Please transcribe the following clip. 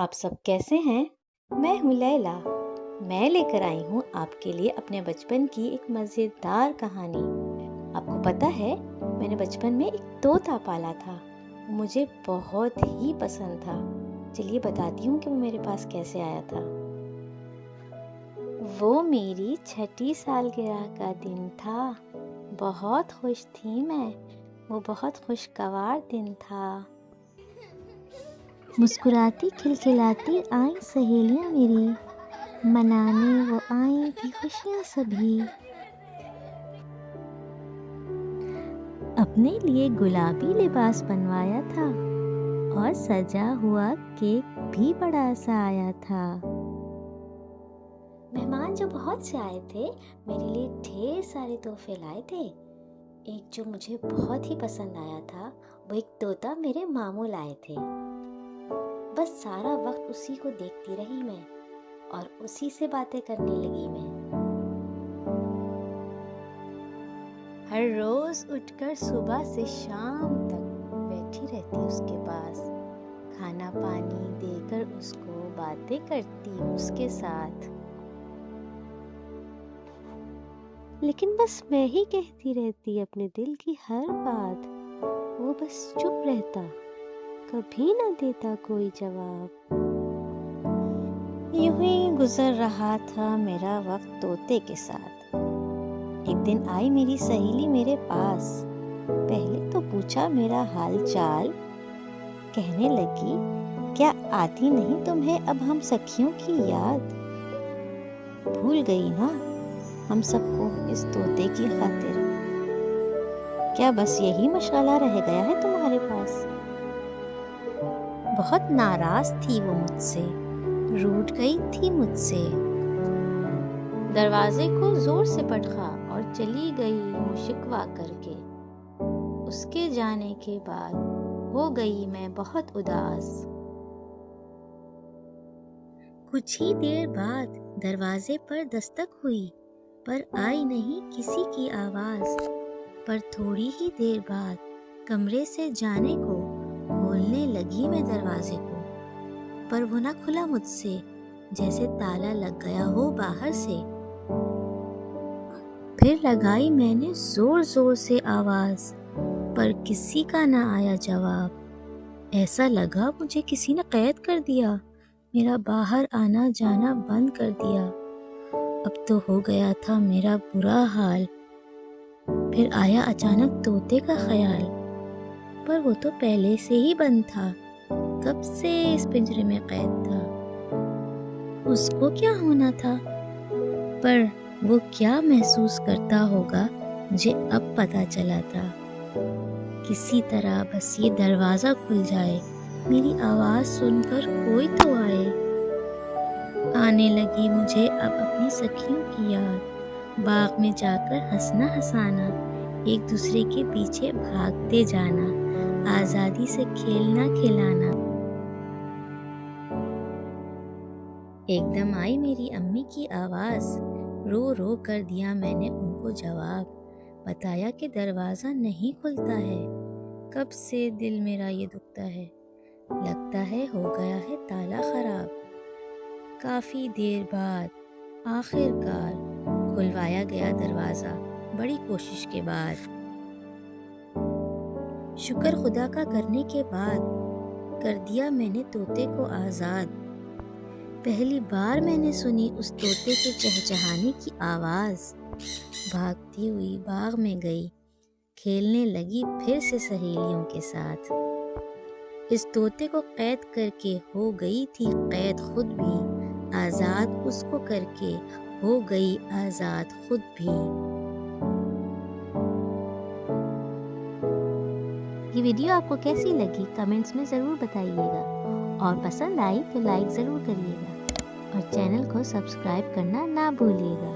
आप सब कैसे हैं? मैं हूँ लैला। मैं लेकर आई हूँ आपके लिए अपने बचपन की एक मज़ेदार कहानी। आपको पता है, मैंने बचपन में एक तोता पाला था। मुझे बहुत ही पसंद था। चलिए बताती हूँ कि वो मेरे पास कैसे आया था। वो मेरी छठी सालगिरह का दिन था। बहुत खुश थी मैं। वो बहुत खुशगवार दिन था। मुस्कुराती खिलखिलाती आई सहेलियां मेरी, मनाने वो आई थी खुशियां सभी। अपने लिए गुलाबी लिबास बनवाया था और सजा हुआ केक भी बड़ा सा आया था। मेहमान जो बहुत से आए थे, मेरे लिए ढेर सारे तोहफे लाए थे। एक जो मुझे बहुत ही पसंद आया था, वो एक तोता मेरे मामू लाए थे। बस सारा वक्त उसी को देखती रही मैं और उसी से बातें करने लगी मैं। हर रोज उठकर सुबह से शाम तक बैठी रहती उसके पास, खाना पानी देकर उसको बातें करती उसके साथ। लेकिन बस मैं ही कहती रहती अपने दिल की हर बात। वो बस चुप रहता, कभी न देता कोई जवाब। यूं ही गुजर रहा था मेरा वक्त तोते के साथ। एक दिन आई मेरी सहेली मेरे पास। पहले तो पूछा मेरा हाल चाल। कहने लगी, क्या आती नहीं तुम्हें अब हम सखियों की याद? भूल गई ना हम सबको इस तोते की खातिर? क्या बस यही मशगला रह गया है तुम्हारे पास? बहुत नाराज थी वो मुझसे, रूठ गई थी मुझसे। दरवाजे को जोर से पटका और चली गई वो शिकवा करके। उसके जाने के बाद हो गई मैं बहुत उदास। कुछ ही देर बाद दरवाजे पर दस्तक हुई, पर आई नहीं किसी की आवाज। पर थोड़ी ही देर बाद कमरे से जाने को खोलने लगी मैं दरवाजे को, पर वो ना खुला मुझसे, जैसे ताला लग गया हो बाहर से। फिर लगाई मैंने जोर जोर से आवाज, पर किसी का ना आया जवाब। ऐसा लगा मुझे किसी ने कैद कर दिया, मेरा बाहर आना जाना बंद कर दिया। अब तो हो गया था मेरा बुरा हाल। फिर आया अचानक तोते का ख्याल, पर वो तो पहले से ही बंद था, कब से इस पिंजरे में कैद था। उसको क्या होना था, पर वो क्या महसूस करता होगा मुझे अब पता चला था। किसी तरह बस ये दरवाज़ा खुल जाए, मेरी आवाज़ सुनकर कोई तो आए। आने लगी मुझे अब अपनी सखियों की याद। बाग में जाकर हंसना हंसाना, एक दूसरे के पीछे भागते जाना, आज़ादी से खेलना खिलाना। एकदम आई मेरी अम्मी की आवाज़। रो रो कर दिया मैंने उनको जवाब। बताया कि दरवाज़ा नहीं खुलता है, कब से दिल मेरा ये दुखता है। लगता है हो गया है ताला खराब। काफ़ी देर बाद आखिरकार खुलवाया गया दरवाज़ा, बड़ी कोशिश के बाद। शुक्र खुदा का करने के बाद कर दिया मैंने तोते को आज़ाद। पहली बार मैंने सुनी उस तोते के चहचहाने की आवाज़। भागती हुई बाग में गई, खेलने लगी फिर से सहेलियों के साथ। इस तोते को कैद करके हो गई थी कैद खुद भी, आज़ाद उसको करके हो गई आज़ाद खुद भी। ये वीडियो आपको कैसी लगी कमेंट्स में ज़रूर बताइएगा, और पसंद आई तो लाइक ज़रूर करिएगा और चैनल को सब्सक्राइब करना ना भूलिएगा।